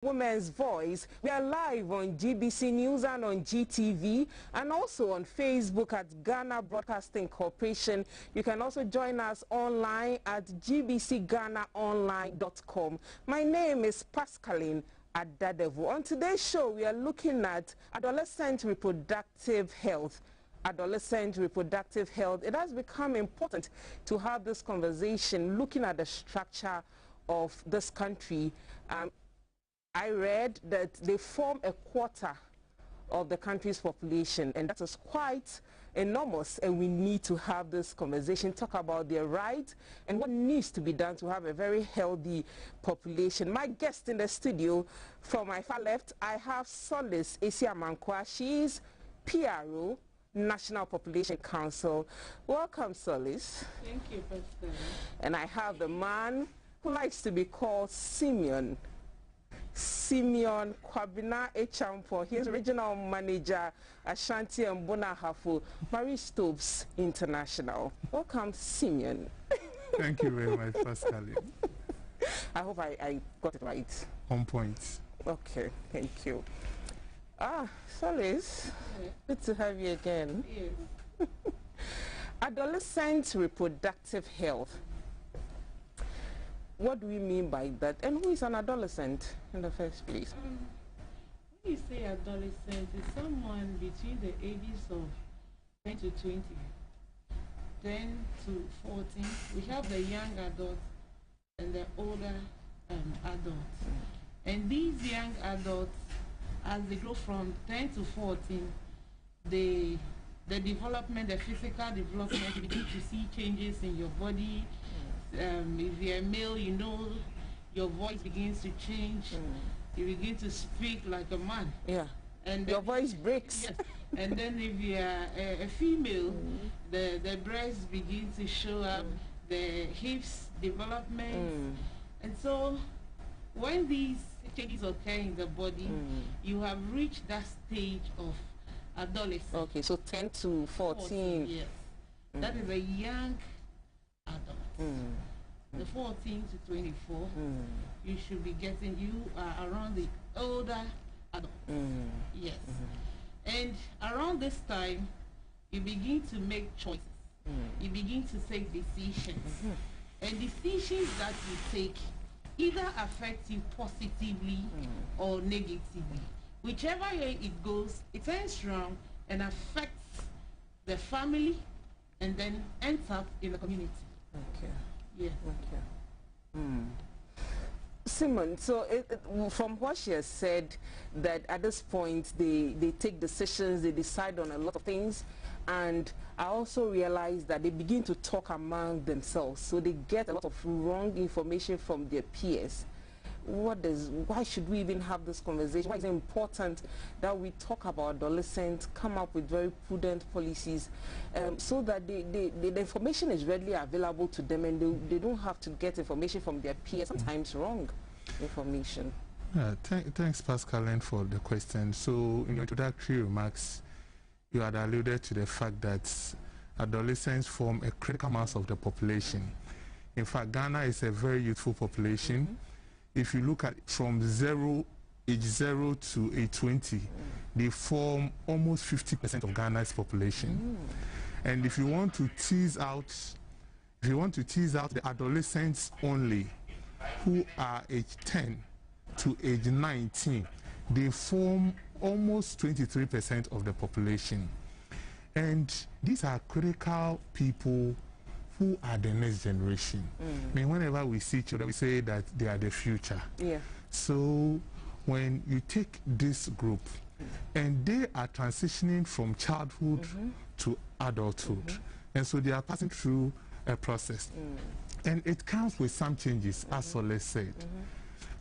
Women's Voice. We are live on GBC News and on GTV and also on Facebook at Ghana Broadcasting Corporation. You can also join us online at gbcghanaonline.com. My name is Pascaline Adadevu. On today's show, we are looking at adolescent reproductive health. Adolescent reproductive health. It has become important to have this conversation looking at the structure of this country. I read that they form a quarter of the country's population, and that is quite enormous, and we need to have this conversation, talk about their rights and what needs to be done to have a very healthy population. My guest in the studio, from my far left, I have Solace Esiamankwa. She is PRO, National Population Council. Welcome, Solace. Thank you, Pastor. And I have the man who likes to be called Simeon Kwabena Echampo. He's regional manager Ashanti and Bonahafo, Marie Stopes International. Welcome, Simeon. Thank you very much, Pascaline. I hope I got it right. On point. Okay, thank you. Solace, good to have you again. Yes. Adolescent reproductive health. What do we mean by that? And who is an adolescent in the first place? When you say adolescent, it's someone between the ages of 10 to 20, 10 to 14. We have the young adults and the older adults. And these young adults, as they go from 10 to 14, the development, the physical development, you begin to see changes in your body. If you're a male, you know your voice begins to change. You begin to speak like a man. Yeah. And your voice breaks. Yes. And then if you're a female, the breasts begin to show up, the hips development. And so when these changes occur in the body, you have reached that stage of adolescence. Okay, so 10 to 14. Yes. That is a young adult. The 14 to 24, you should be getting, you are around the older adult. Yes. And around this time, you begin to make choices. You begin to take decisions. And decisions that you take either affect you positively or negatively. Whichever way it goes, it turns around and affects the family and then ends up in the community. Okay. Yes. Okay. Simon, so from what she has said, that at this point they take decisions, they decide on a lot of things, and I also realized that they begin to talk among themselves, so they get a lot of wrong information from their peers. Why should we even have this conversation? Why is it important that we talk about adolescents, come up with very prudent policies, so that the information is readily available to them, and they don't have to get information from their peers, sometimes wrong information. Thanks, Pascaline, for the question. So in your introductory remarks, you had alluded to the fact that adolescents form a critical mass of the population. In fact, Ghana is a very youthful population. If you look at from age 0 to age 20, they form almost 50% of Ghana's population. And if you want to tease out the adolescents only, who are age 10 to age 19, they form almost 23% of the population. And these are critical people who are the next generation. I mean, whenever we see children, we say that they are the future. Yeah. So when you take this group and they are transitioning from childhood to adulthood, and so they are passing through a process, and it comes with some changes, as Solis said,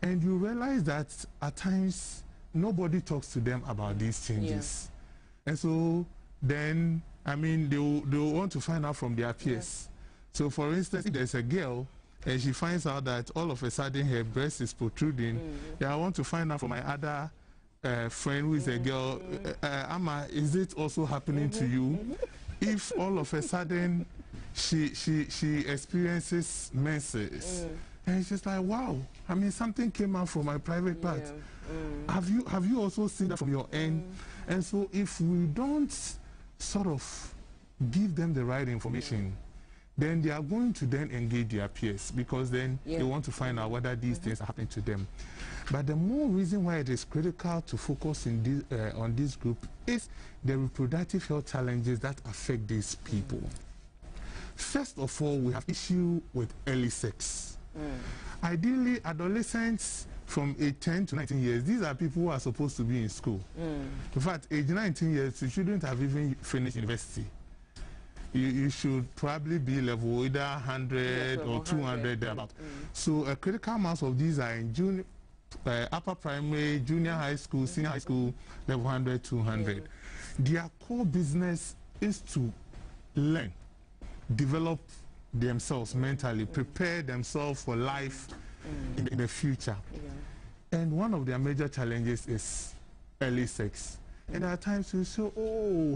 and you realize that at times nobody talks to them about these changes, and so then I mean they will want to find out from their peers. So for instance, if there's a girl and she finds out that all of a sudden her breast is protruding, I want to find out from my other friend who is a girl, Amma, is it also happening to you? If all of a sudden she experiences menses, And it's just like, wow, I mean, something came out from my private part. Have you also seen that from your end? And so if we don't sort of give them the right information, then they are going to then engage their peers, because then they want to find out whether these things are happening to them. But the more reason why it is critical to focus in this, on this group is the reproductive health challenges that affect these people. First of all, we have issue with early sex. Ideally, adolescents from age 10 to 19 years, these are people who are supposed to be in school. In fact, age 19 years, you shouldn't have even finished university. You should probably be level either 100 or 200 thereabout. So a critical mass of these are in upper primary, junior high school, senior high school, level 100, 200. Their core business is to learn, develop themselves mentally, prepare themselves for life in the future. And one of their major challenges is early sex. And there are times you say, oh,